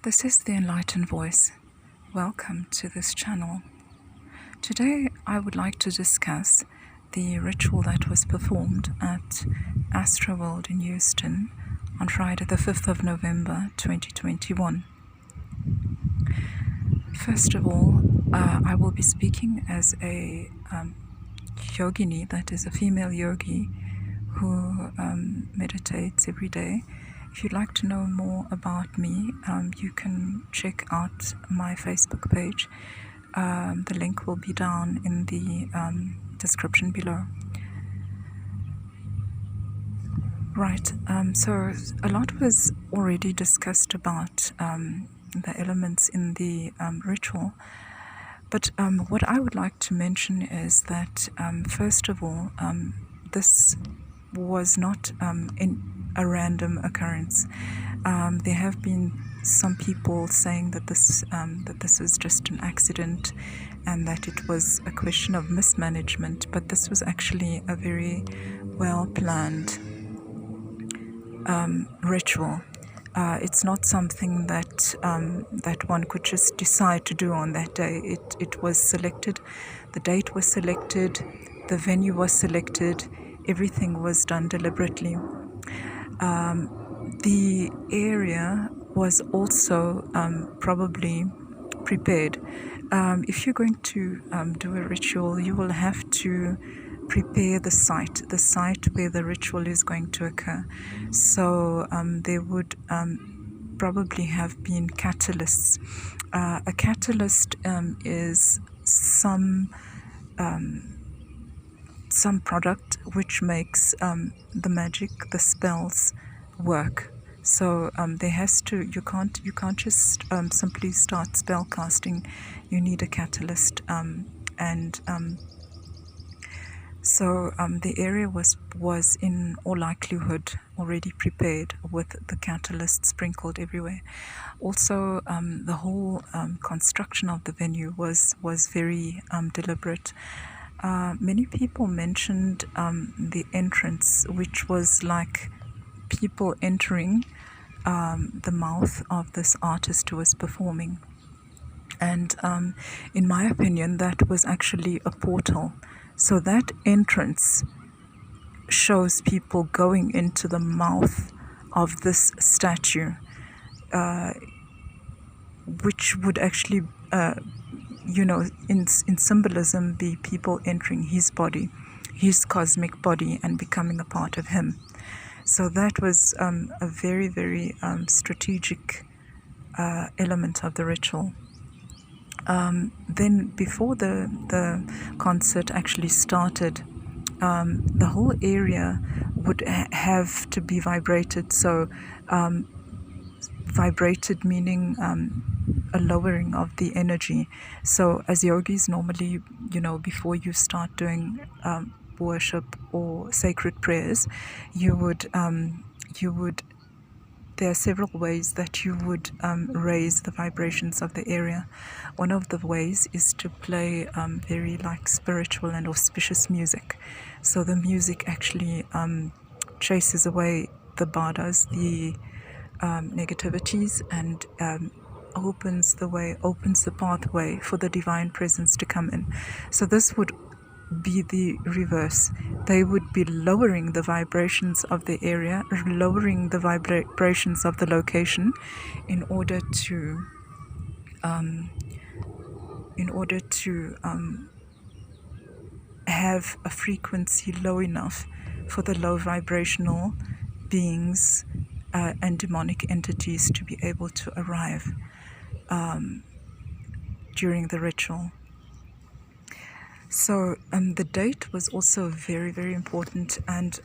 This is the Enlightened Voice. Welcome to this channel. Today I would like to discuss the ritual that was performed at Astroworld in Houston on Friday the 5th of November 2021. First of all, I will be speaking as a Yogini, that is a female yogi who meditates every day. If you'd like to know more about me, you can check out my Facebook page. The link will be down in the description below. Right, so a lot was already discussed about the elements in the ritual, but what I would like to mention is that first of all, this was not a random occurrence. There have been some people saying that this was just an accident and that it was a question of mismanagement, but this was actually a very well planned ritual. It's not something that that one could just decide to do on that day. It was selected, the date was selected, the venue was selected, everything was done deliberately. The area was also probably prepared. If you're going to do a ritual, you will have to prepare the site where the ritual is going to occur. So there would probably have been catalysts. A catalyst is some product which makes the magic, the spells work. So there has to, you can't just simply start spell casting. You need a catalyst, so the area was in all likelihood already prepared with the catalyst sprinkled everywhere. Also, the whole construction of the venue was very deliberate. Many people mentioned the entrance, which was like people entering the mouth of this artist who was performing. And in my opinion, that was actually a portal. So that entrance shows people going into the mouth of this statue, which would actually, in symbolism, be people entering his body, his cosmic body, and becoming a part of him. So that was a very, very strategic element of the ritual. Then before the concert actually started, the whole area would have to be vibrated. So vibrated meaning a lowering of the energy. So as yogis, normally, before you start doing worship or sacred prayers, you would there are several ways that you would raise the vibrations of the area. One of the ways is to play very spiritual and auspicious music. So the music actually chases away the badas, the negativities, and opens the pathway for the divine presence to come in. So this would be the reverse. They would be lowering the vibrations of the area, lowering the vibrations of the location, in order to have a frequency low enough for the low vibrational beings and demonic entities to be able to arrive during the ritual. So the date was also very, very important, and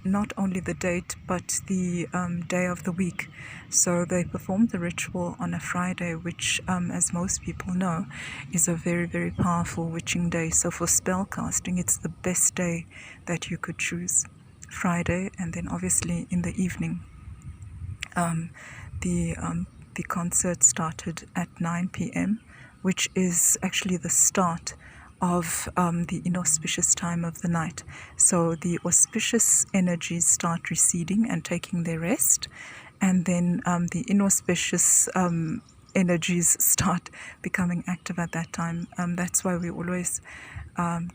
not only the date, but the day of the week. So they performed the ritual on a Friday, which, as most people know, is a very, very powerful witching day. So for spell casting, it's the best day that you could choose, Friday, and then obviously in the evening. The concert started at 9 p.m., which is actually the start of the inauspicious time of the night. So the auspicious energies start receding and taking their rest, and then the inauspicious energies start becoming active at that time. That's why we always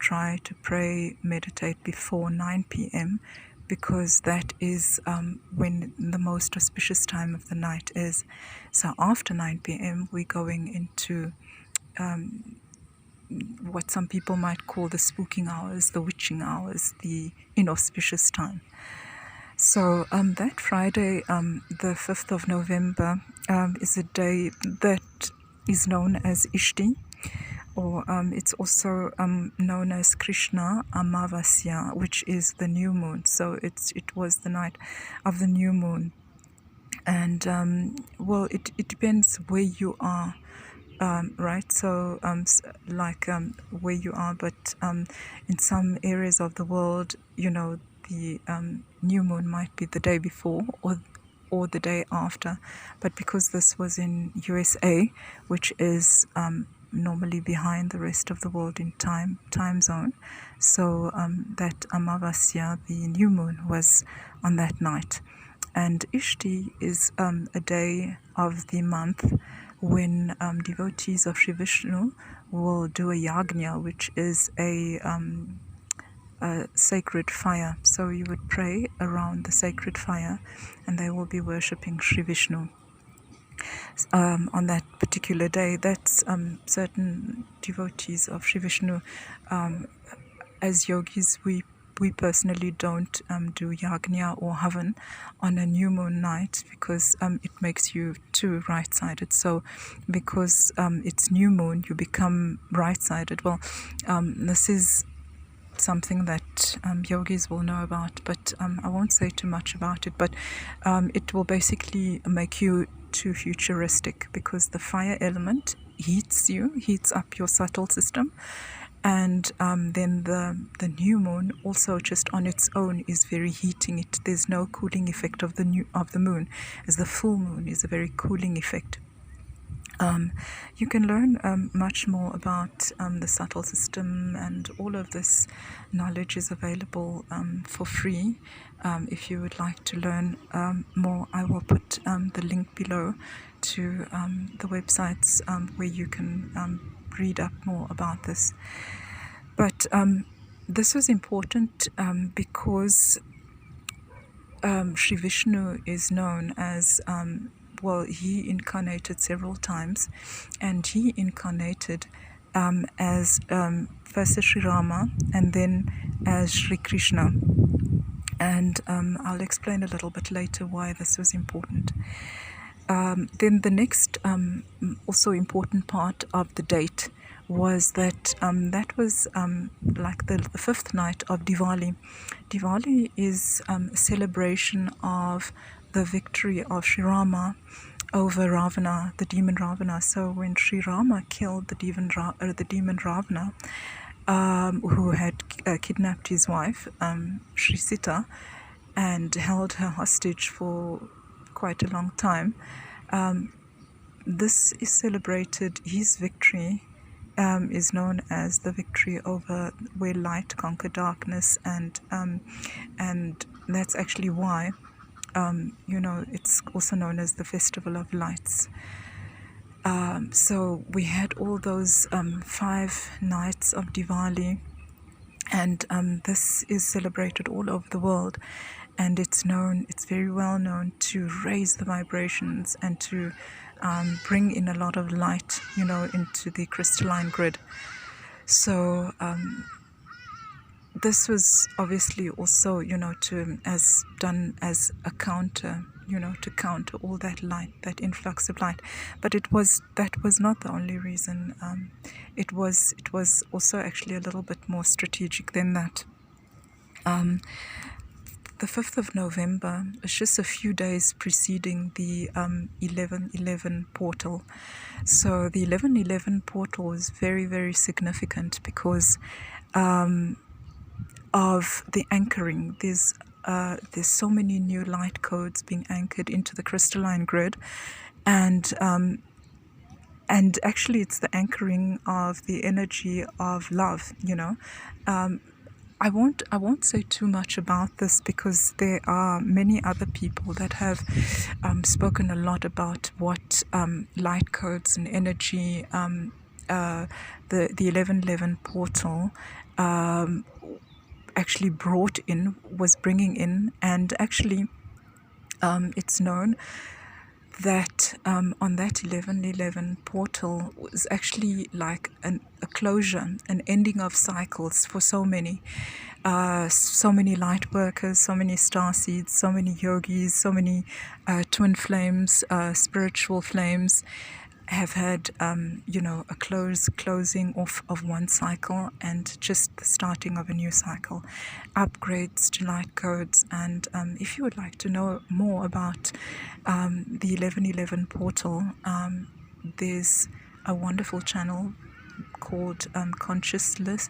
try to pray, meditate before 9 p.m. because that is when the most auspicious time of the night is. So after 9 p.m. we're going into what some people might call the spooking hours, the witching hours, the inauspicious time. So that Friday, the 5th of November, is a day that is known as Ishti, or it's also known as Krishna Amavasya, which is the new moon. So it was the night of the new moon. And well, it depends where you are. Right, so where you are, but in some areas of the world, the new moon might be the day before or the day after. But because this was in USA, which is normally behind the rest of the world in time zone, so that Amavasya, the new moon, was on that night. And Ishti is a day of the month when devotees of Sri Vishnu will do a yagna, which is a sacred fire. So you would pray around the sacred fire and they will be worshipping Sri Vishnu. On that particular day, that's certain devotees of Sri Vishnu. As yogis, we personally don't do yagna or havan on a new moon night because it makes you too right-sided. So because it's new moon, you become right-sided. Well, this is something that yogis will know about, but I won't say too much about it. But it will basically make you too futuristic because the fire element heats up your subtle system. And then the new moon also just on its own is very heating it. There's no cooling effect of the moon, as the full moon is a very cooling effect. You can learn much more about the subtle system, and all of this knowledge is available for free. If you would like to learn more, I will put the link below to the websites where you can read up more about this. But this was important because Sri Vishnu is known as, he incarnated several times, and he incarnated as first Sri Rama and then as Sri Krishna. And I'll explain a little bit later why this was important. Then the next also important part of the date was that that was like the fifth night of Diwali. Diwali is a celebration of the victory of Sri Rama over Ravana, the demon Ravana. So when Sri Rama killed the demon Ravana, who had kidnapped his wife, Sri Sita, and held her hostage for quite a long time, this is celebrated. His victory is known as the victory over where light conquered darkness, and that's actually why it's also known as the Festival of Lights. So we had all those 5 nights of Diwali, and this is celebrated all over the world, and it's very well known to raise the vibrations and to bring in a lot of light, into the crystalline grid. So this was obviously also, done as a counter, to counter all that light, that influx of light. But that was not the only reason. It was also actually a little bit more strategic than that. The 5th of November is just a few days preceding the 11/11 portal. So the 11/11 portal is very, very significant because of the anchoring. There's so many new light codes being anchored into the crystalline grid, and actually it's the anchoring of the energy of love. I won't say too much about this because there are many other people that have spoken a lot about what light codes and energy, the 1111 portal actually was bringing in, and actually it's known that on that 1111 portal was actually like a closure, an ending of cycles for so many light workers, so many starseeds, so many yogis, so many twin flames, spiritual flames have had, a closing off of one cycle and just the starting of a new cycle, upgrades to light codes. And if you would like to know more about the 1111 portal, there's a wonderful channel called Consciousness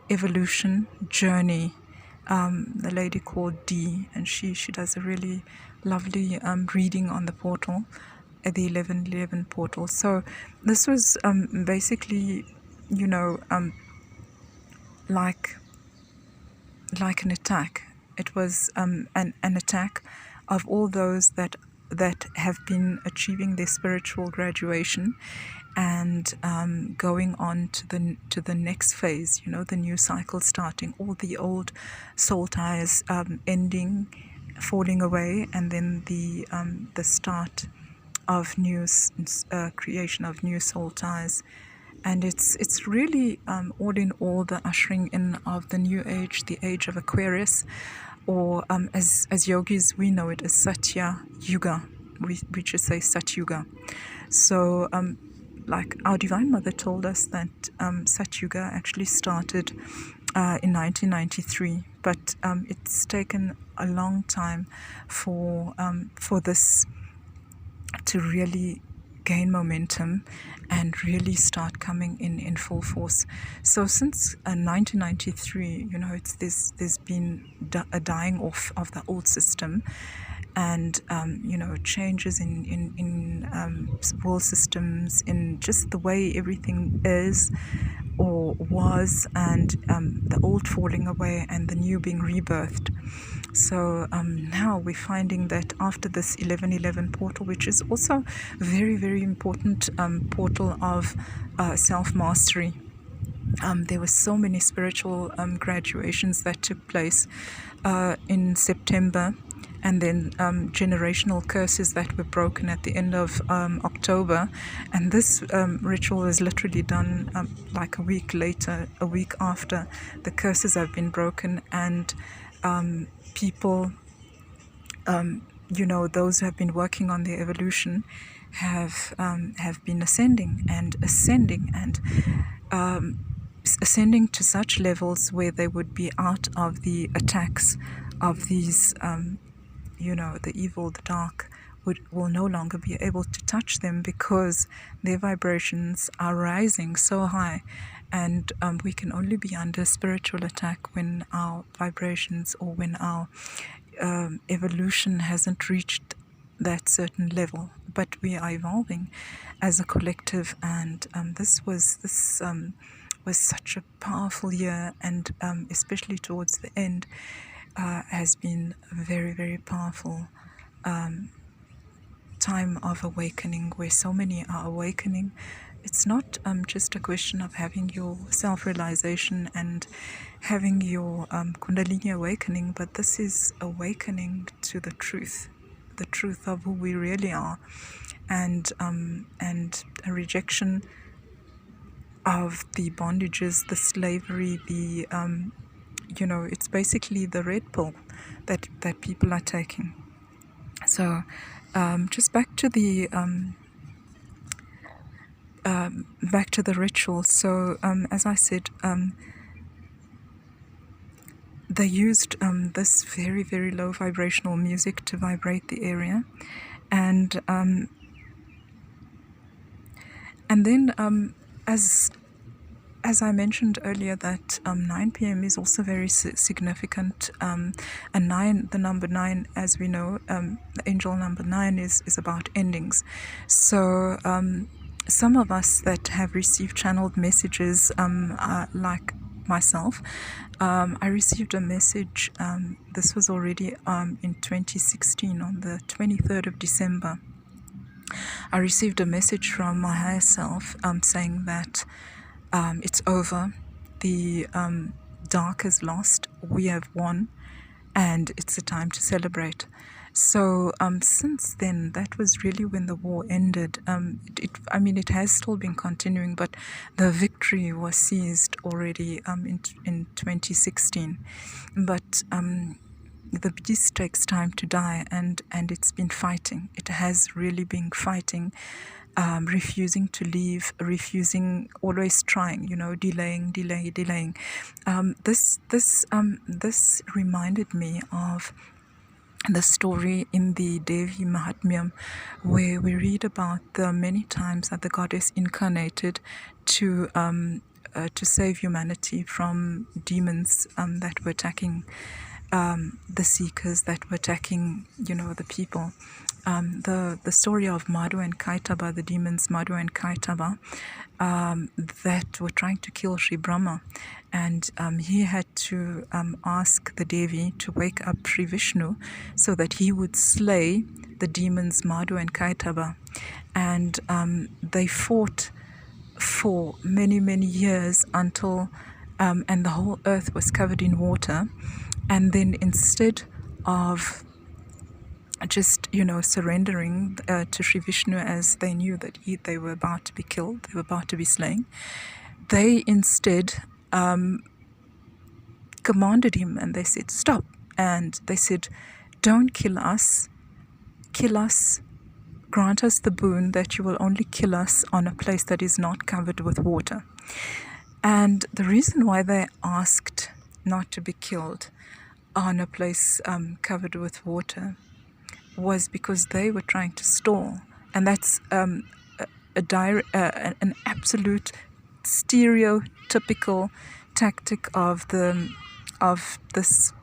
Evolution Journey. The lady called Dee, and she does a really lovely reading on the portal, the 1111 portal. So this was basically, like an attack. It was an attack of all those that have been achieving their spiritual graduation and going on to the next phase, the new cycle starting, all the old soul ties ending, falling away, and then the start of creation of new soul ties. And it's really all in all the ushering in of the new age, the age of Aquarius, or as yogis we know it as Satya Yuga. We just say Sat Yuga. So like our Divine Mother told us that Sat Yuga actually started in 1993, but it's taken a long time for this to really gain momentum and really start coming in full force. So since 1993, there's been a dying off of the old system, and changes in world systems, in just the way everything is or was, and the old falling away and the new being rebirthed. So now we're finding that after this 1111 portal, which is also very, very important portal of self-mastery, there were so many spiritual graduations that took place in September, and then generational curses that were broken at the end of October. And this ritual is literally done like a week after the curses have been broken, and people, those who have been working on their evolution have been ascending and ascending to such levels where they would be out of the attacks of these, the evil, the dark, will no longer be able to touch them, because their vibrations are rising so high. And we can only be under spiritual attack when our vibrations, or when our evolution hasn't reached that certain level. But we are evolving as a collective, and this was such a powerful year, and especially towards the end, has been a very, very powerful time of awakening, where so many are awakening. It's not just a question of having your self-realization and having your Kundalini awakening, but this is awakening to the truth of who we really are, and a rejection of the bondages, the slavery, the it's basically the red pill that people are taking. So just back to the ritual. So as I said, they used this very, very low vibrational music to vibrate the area, and then as I mentioned earlier, that 9 p.m. is also very significant. And the number 9, as we know, the angel number 9 is about endings. So some of us that have received channeled messages, like myself, I received a message, this was already in 2016, on the 23rd of December. I received a message from my higher self saying that it's over, the dark is lost, we have won, and it's a time to celebrate. So since then, that was really when the war ended. It has still been continuing, but the victory was seized already in 2016. But the beast takes time to die, and it's been fighting. It has really been fighting, refusing to leave, refusing, always trying, delaying. This reminded me of the story in the Devi Mahatmyam, where we read about the many times that the goddess incarnated to save humanity from demons that were attacking the seekers, that were attacking, the people. The story of Madhu and Kaitaba, the demons Madhu and Kaitaba, that were trying to kill Sri Brahma, and he had to ask the Devi to wake up Sri Vishnu so that he would slay the demons Madhu and Kaitaba. And they fought for many, many years until and the whole earth was covered in water. And then instead of just, surrendering to Sri Vishnu, as they knew that they were about to be killed, they were about to be slain, they instead commanded him, and they said, stop. And they said, don't kill us, grant us the boon that you will only kill us on a place that is not covered with water. And the reason why they asked not to be killed on a place covered with water was because they were trying to stall. And that's an absolute stereotypical tactic of this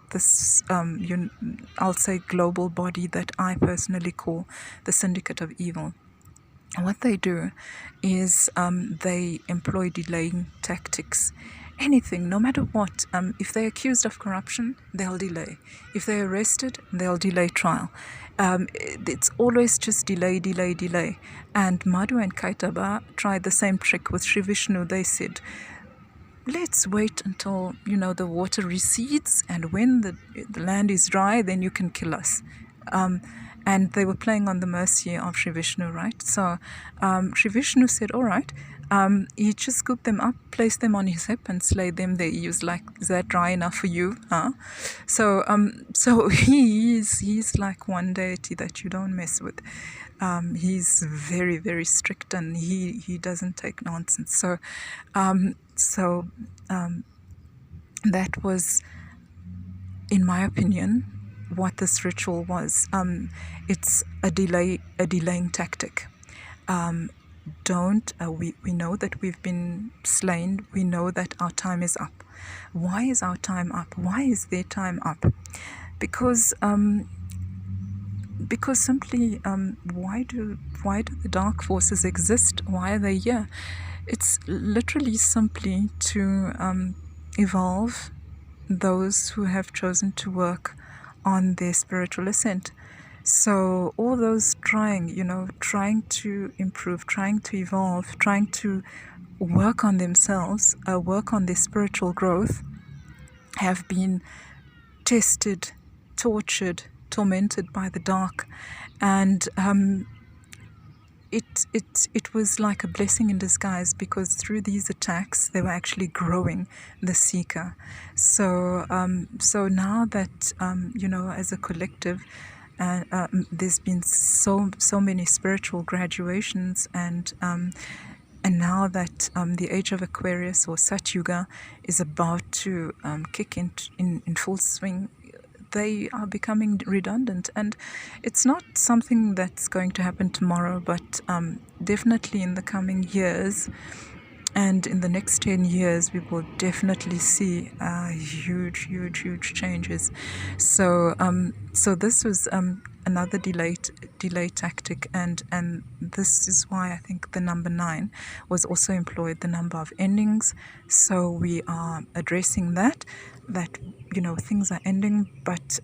I'll say global body that I personally call the Syndicate of Evil. What they do is they employ delaying tactics. Anything, no matter what. If they're accused of corruption, they'll delay. If they're arrested, they'll delay trial. It's always just delay. And Madhu and Kaitaba tried the same trick with Sri Vishnu. They said, let's wait until, the water recedes, and when the land is dry, then you can kill us. And they were playing on the mercy of Sri Vishnu, right? So Sri Vishnu said, all right. He just scooped them up, placed them on his hip, and slayed them there. He was like, is that dry enough for you? Huh? So he's like one deity that you don't mess with. He's very, very strict, and he doesn't take nonsense. So that was, in my opinion, what this ritual was. It's a delaying tactic. We know that we've been slain. We know that our time is up. Why is our time up? Why is their time up? Because simply, why do the dark forces exist? Why are they here? It's literally simply to evolve those who have chosen to work on their spiritual ascent. So all those trying to improve, trying to evolve, trying to work on themselves, work on their spiritual growth, have been tested, tortured, tormented by the dark. And it was like a blessing in disguise, because through these attacks they were actually growing the seeker. So now that as a collective, there's been so many spiritual graduations, and now that the age of Aquarius, or Satyuga, is about to kick in full swing, they are becoming redundant. And it's not something that's going to happen tomorrow, but definitely in the coming years, and in the next 10 years, we will definitely see huge changes. So this was another delay tactic, and this is why I think the number 9 was also employed, the number of endings. So we are addressing that things are ending, but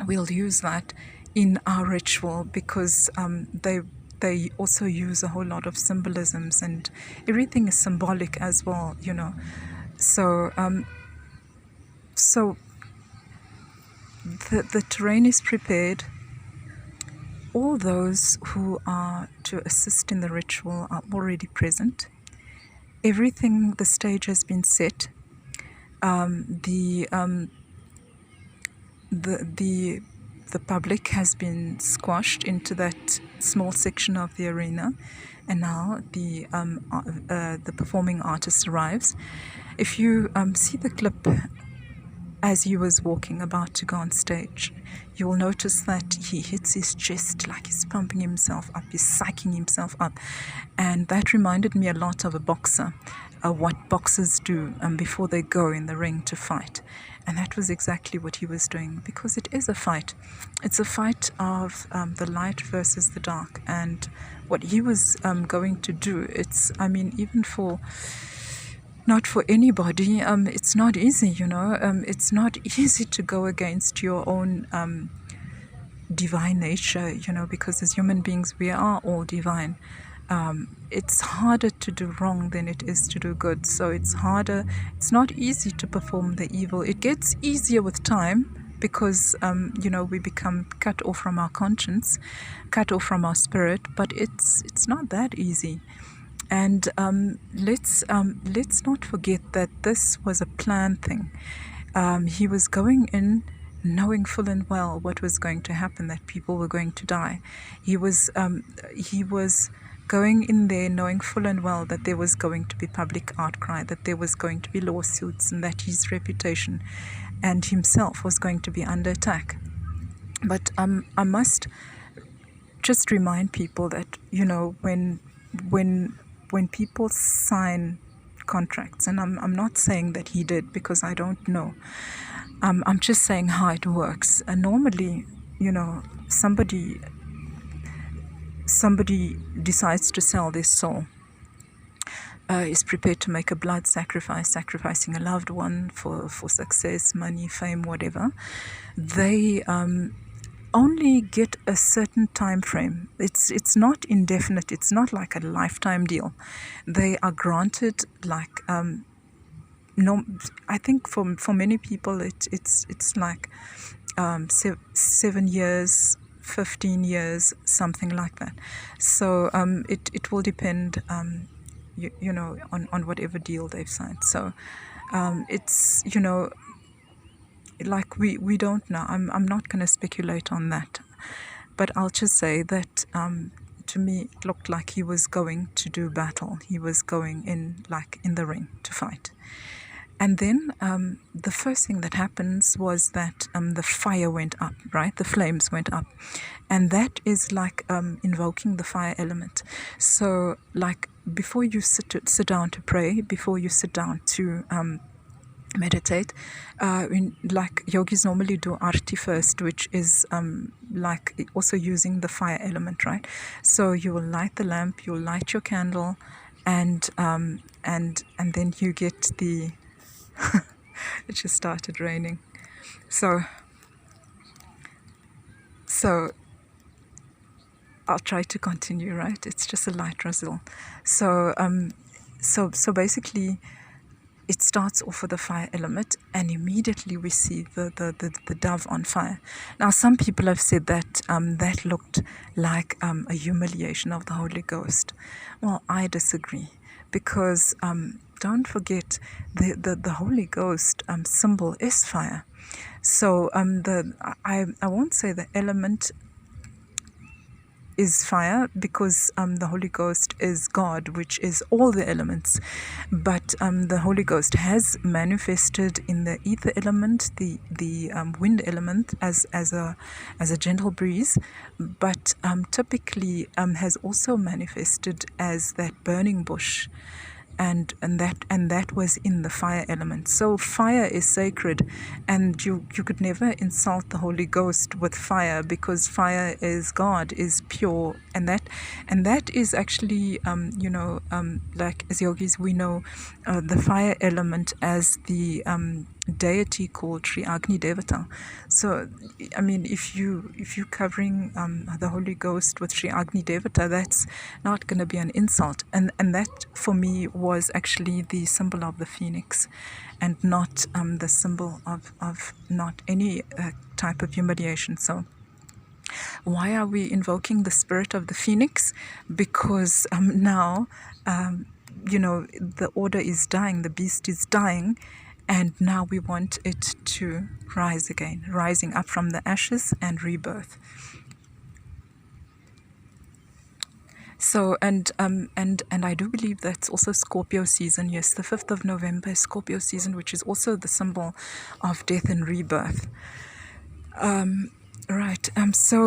we'll use that in our ritual, because they also use a whole lot of symbolisms, and everything is symbolic as well, So so the terrain is prepared. All those who are to assist in the ritual are already present. Everything, the stage has been set. The public has been squashed into that small section of the arena, and now the performing artist arrives. If you see the clip as he was walking about to go on stage, you will notice that he hits his chest like he's pumping himself up, he's psyching himself up, and that reminded me a lot of a boxer, what boxers do before they go in the ring to fight. And that was exactly what he was doing, because it is a fight. It's a fight of the light versus the dark, and what he was going to do, even not for anybody, it's not easy, it's not easy to go against your own divine nature, because as human beings, we are all divine. It's harder to do wrong than it is to do good. So it's not easy to perform the evil. It gets easier with time, because we become cut off from our conscience, cut off from our spirit, but it's not that easy. And let's not forget that this was a planned thing. He was going in knowing full and well what was going to happen, that people were going to die. He was going in there knowing full and well that there was going to be public outcry, that there was going to be lawsuits, and that his reputation and himself was going to be under attack. But I must just remind people that when people sign contracts, and I'm not saying that he did, because I don't know. I'm just saying how it works. And normally, somebody decides to sell their soul, is prepared to make a blood sacrifice, sacrificing a loved one for success, money, fame, whatever. They only get a certain time frame. It's not indefinite. It's not like a lifetime deal. They are granted I think for many people it's like 7 years, 15 years, something like that. So it will depend on whatever deal they've signed. So it's like we don't know. I'm not going to speculate on that, but I'll just say that to me it looked like he was going to do battle. He was going in the ring to fight. And then the first thing that happens was that the fire went up, right? The flames went up. And that is like invoking the fire element. So before you sit down to pray, before you sit down to meditate, yogis normally do arti first, which is also using the fire element, right? So you will light the lamp, you'll light your candle, and then you get the it just started raining. So I'll try to continue, right? It's just a light drizzle. So basically it starts off with the fire element, and immediately we see the dove on fire. Now, some people have said that that looked like a humiliation of the Holy Ghost. Well, I disagree, because don't forget the Holy Ghost symbol is fire. So I won't say the element is fire, because the Holy Ghost is God, which is all the elements. But the Holy Ghost has manifested in the ether element, the wind element, as a gentle breeze, but typically has also manifested as that burning bush. and that was in the fire element. So fire is sacred, and you could never insult the Holy Ghost with fire, because fire is God, is pure, and that is actually like as yogis we know the fire element as the deity called Sri Agni Devata. So I mean, if you're covering the Holy Ghost with Sri Agni Devata, that's not going to be an insult, and that for me was actually the symbol of the phoenix, and not the symbol of not any type of humiliation. So why are we invoking the spirit of the phoenix? Because now the order is dying, the beast is dying, and now we want it to rise again, rising up from the ashes and rebirth. So and I do believe that's also Scorpio season. Yes, the 5th of November is Scorpio season, which is also the symbol of death and rebirth. Right. So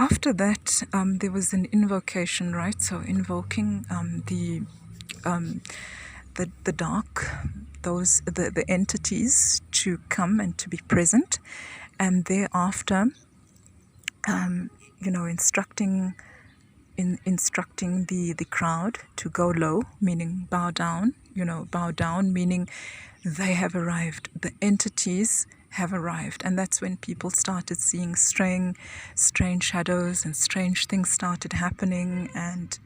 after that, there was an invocation, right? So invoking the dark, the entities to come and to be present, and thereafter, instructing the crowd to go low, meaning bow down. Bow down, meaning they have arrived. The entities have arrived, and that's when people started seeing strange shadows, and strange things started happening, and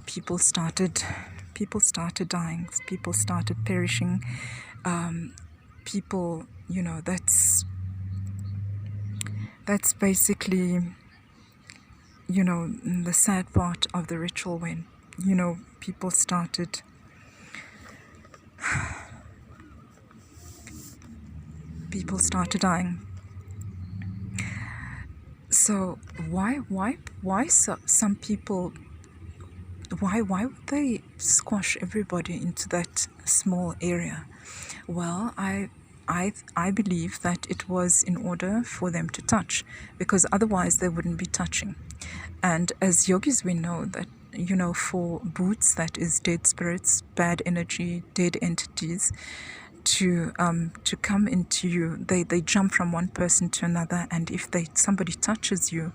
people started dying, people started perishing, people, that's basically, the sad part of the ritual, when, people started dying. So why some people, why would they squash everybody into that small area? Well, I believe that it was in order for them to touch, because otherwise they wouldn't be touching. And as yogis, we know that, for boots, that is dead spirits, bad energy, dead entities, to come into you, they jump from one person to another, and if somebody touches you,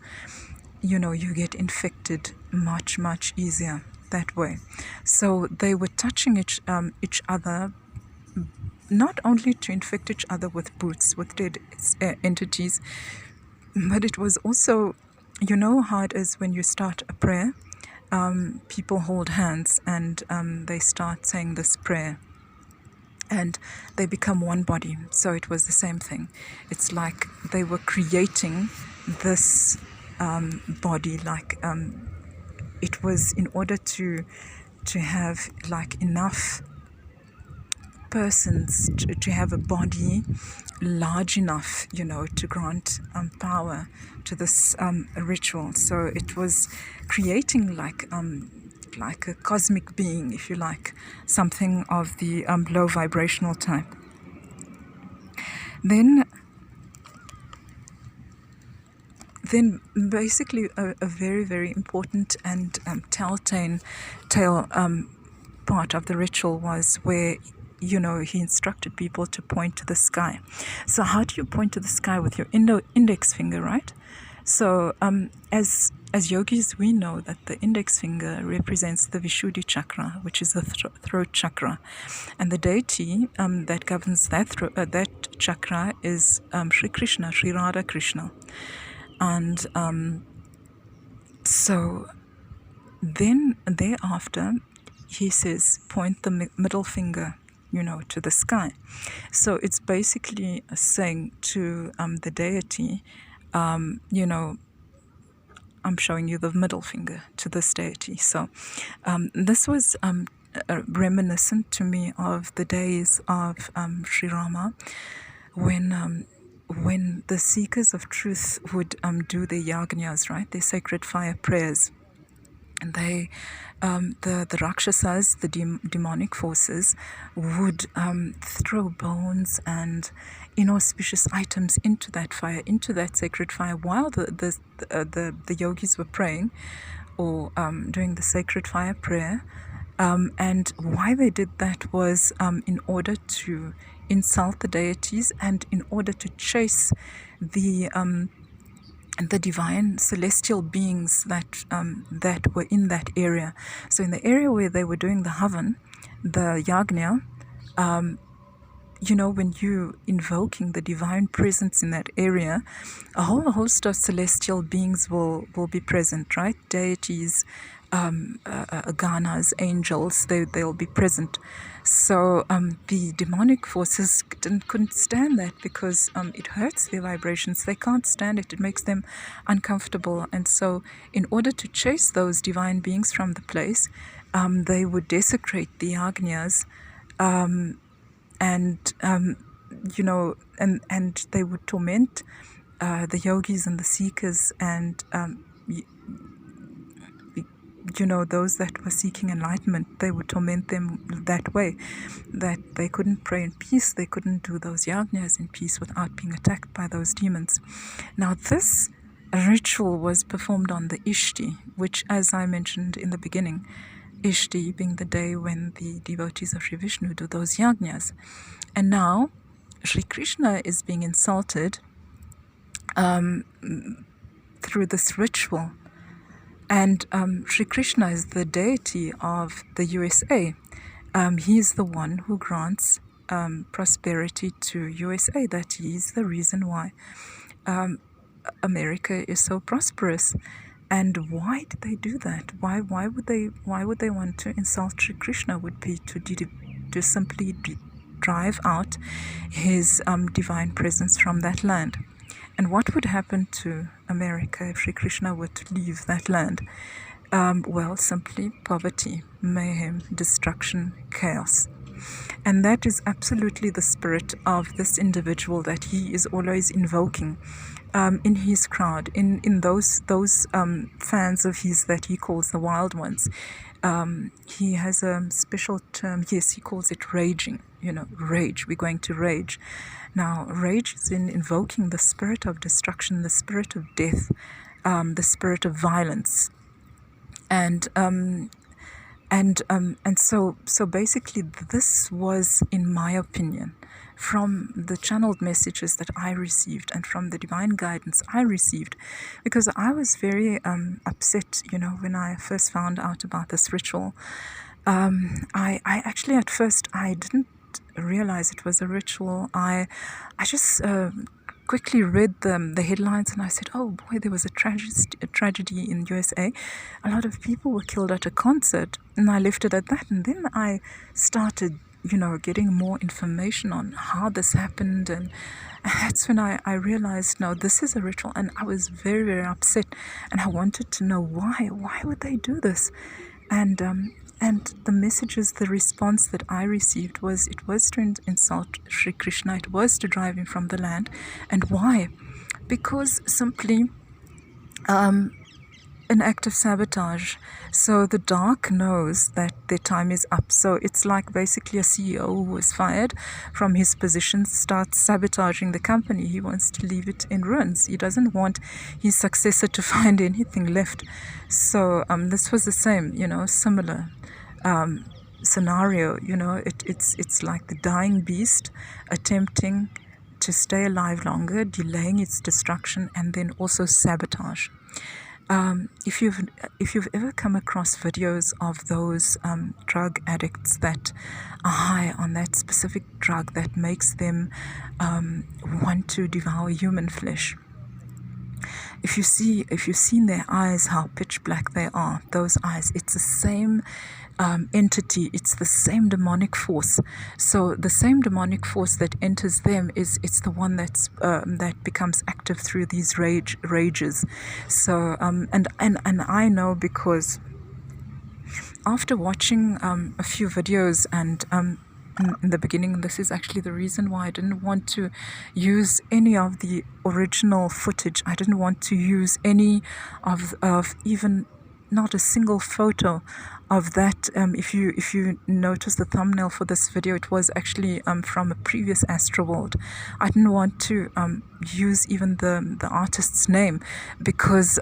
you get infected much easier that way. So they were touching each other, not only to infect each other with boots, with dead entities, but it was also, how it is when you start a prayer, people hold hands, and they start saying this prayer, and they become one body. So it was the same thing. It's like they were creating this body, like it was in order to have like enough persons to have a body large enough, to grant power to this ritual. So it was creating like a cosmic being, if you like, something of the low vibrational type. Then basically a very, very important and telltale part of the ritual was where, he instructed people to point to the sky. So how do you point to the sky? With your index finger, right? So as yogis, we know that the index finger represents the Vishuddhi chakra, which is the throat chakra, and the deity that governs that chakra is Sri Krishna, Sri Radha Krishna. And so then thereafter, he says, point the middle finger, to the sky. So it's basically saying to the deity, I'm showing you the middle finger to this deity. So this was reminiscent to me of the days of Sri Rama, when the seekers of truth would do their yagnas, right, their sacred fire prayers. And they, the Rakshasas, the demonic forces, would throw bones and inauspicious items into that fire, into that sacred fire, while the yogis were praying. or doing the sacred fire prayer. And why they did that was in order to insult the deities and in order to chase the divine celestial beings that were in that area. So in the area where they were doing the Havan, the Yagna, when you invoking the divine presence in that area, a whole host of celestial beings will be present, right? Deities, ganas, angels, they'll be present. So the demonic forces couldn't stand that because it hurts their vibrations. They can't stand it. It makes them uncomfortable. And so in order to chase those divine beings from the place, they would desecrate the Agnyas, and they would torment the yogis and the seekers, and those that were seeking enlightenment. They would torment them that way, that they couldn't pray in peace, they couldn't do those yagnas in peace without being attacked by those demons. Now this ritual was performed on the Ishti, which, as I mentioned in the beginning, Ishti being the day when the devotees of Sri Vishnu do those yagnas. And now Sri Krishna is being insulted through this ritual. And Sri Krishna is the deity of the USA. He is the one who grants prosperity to USA. That is the reason why America is so prosperous. And why did they do that? Why would they want to insult Sri Krishna? Would be to simply drive out his divine presence from that land. And what would happen to America if Sri Krishna were to leave that land? Well, simply poverty, mayhem, destruction, chaos. And that is absolutely the spirit of this individual that he is always invoking in his crowd, in those fans of his that he calls the wild ones. He has a special term. Yes, he calls it raging. Rage. We're going to rage. Now, rage is in invoking the spirit of destruction, the spirit of death, the spirit of violence, and so basically, this was, in my opinion, from the channeled messages that I received and from the divine guidance I received, because I was very upset, when I first found out about this ritual. I actually, at first, I didn't realize it was a ritual. I just quickly read the headlines, and I said, oh boy, there was a tragedy in USA. A lot of people were killed at a concert, and I left it at that. And then I started getting more information on how this happened, and that's when I realized, no, this is a ritual. And I was very, very upset, and I wanted to know why would they do this. And the messages, the response that I received was, it was to insult Sri Krishna, it was to drive him from the land. And why? Because simply an act of sabotage. So the dark knows that their time is up. So it's like basically a CEO who was fired from his position starts sabotaging the company. He wants to leave it in ruins. He doesn't want his successor to find anything left. So this was the same, similar scenario. It's like the dying beast attempting to stay alive longer, delaying its destruction, and then also sabotage. If you've ever come across videos of those drug addicts that are high on that specific drug that makes them want to devour human flesh, if you've seen their eyes, how pitch black they are, those eyes, it's the same entity, it's the same demonic force. So the same demonic force that enters them it's the one that becomes active through these rages. So and I know, because after watching a few videos, and in the beginning, this is actually the reason why I didn't want to use any of the original footage. I didn't want to use any of even not a single photo of that. If you notice the thumbnail for this video, it was actually from a previous Astroworld. I didn't want to use even the artist's name, because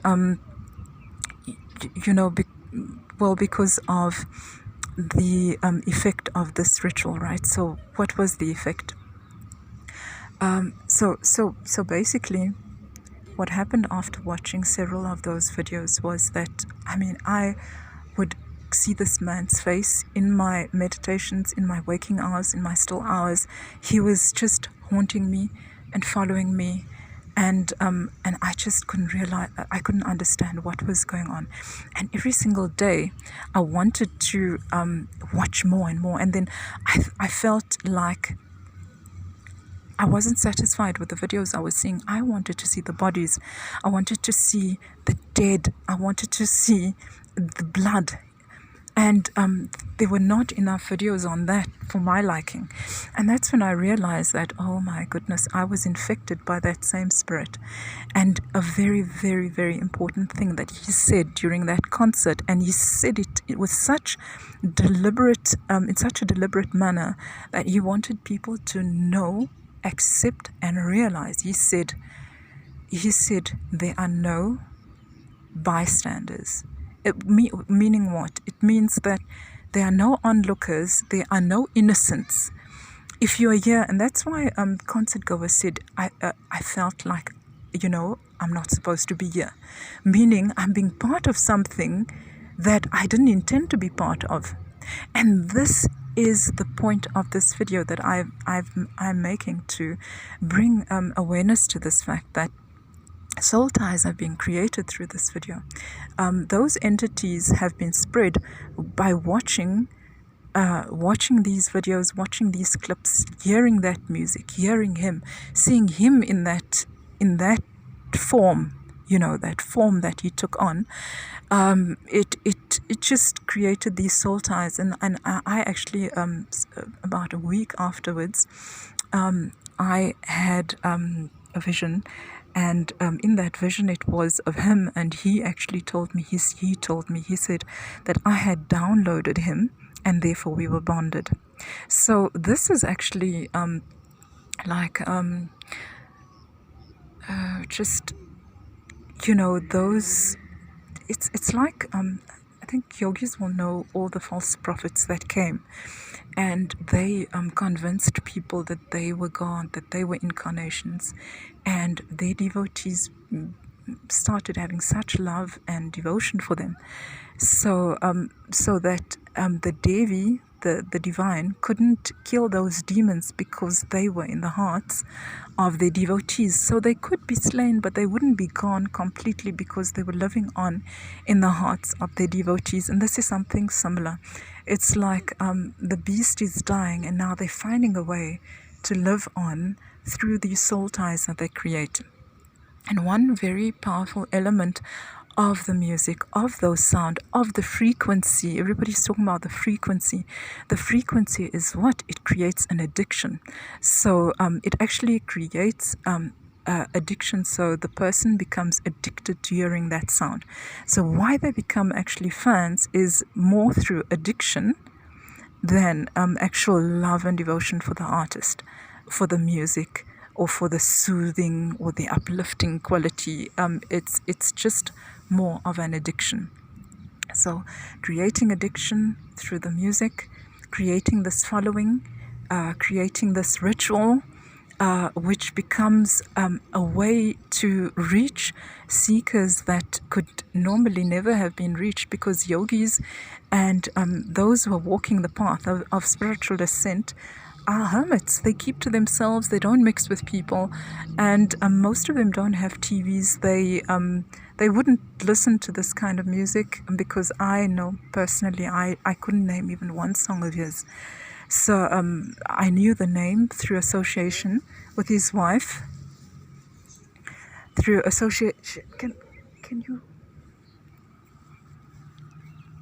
because of the effect of this ritual, right? So what was the effect? So basically, what happened after watching several of those videos was that, I would see this man's face in my meditations, in my waking hours, in my still hours. He was just haunting me and following me, and I just couldn't realize, I couldn't understand what was going on. And every single day, I wanted to watch more and more, and then I felt like I wasn't satisfied with the videos I was seeing. I wanted to see the bodies. I wanted to see the dead. I wanted to see the blood. And there were not enough videos on that for my liking. And that's when I realized that, oh my goodness, I was infected by that same spirit. And a very, very, very important thing that he said during that concert, and he said it with such deliberate, in such a deliberate manner, that he wanted people to know, accept, and realize. He said, there are no bystanders. Meaning what? It means that there are no onlookers, there are no innocents. If you are here, and that's why concert goer said, I felt like, I'm not supposed to be here. Meaning I'm being part of something that I didn't intend to be part of. And this is the point of this video that I'm making, to bring awareness to this fact that soul ties are being created through this video. Those entities have been spread by watching these videos, watching these clips, hearing that music, hearing him, seeing him in that form, that form that he took on. It just created these soul ties, and I actually about a week afterwards, I had a vision. And in that vision, it was of him, and he actually told me, he said that I had downloaded him, and therefore we were bonded. So this is actually just, those, it's like, I think yogis will know all the false prophets that came, and they convinced people that they were God, that they were incarnations, and their devotees started having such love and devotion for them, so that the Devi, the divine, couldn't kill those demons because they were in the hearts of their devotees. So they could be slain, but they wouldn't be gone completely because they were living on in the hearts of their devotees. And this is something similar. It's like the beast is dying, and now they're finding a way to live on through these soul ties that they create. And one very powerful element of the music, of those sound, of the frequency. Everybody's talking about the frequency. The frequency is what? It creates an addiction. So it actually creates addiction. So the person becomes addicted to hearing that sound. So why they become actually fans is more through addiction than actual love and devotion for the artist, for the music, or for the soothing or the uplifting quality. It's just more of an addiction. So creating addiction through the music, creating this following, creating this ritual, which becomes a way to reach seekers that could normally never have been reached, because yogis and those who are walking the path of spiritual ascent are hermits. They keep to themselves, they don't mix with people, and most of them don't have TVs. They wouldn't listen to this kind of music, because I know personally I couldn't name even one song of his. So I knew the name through association with his wife, through association. Can you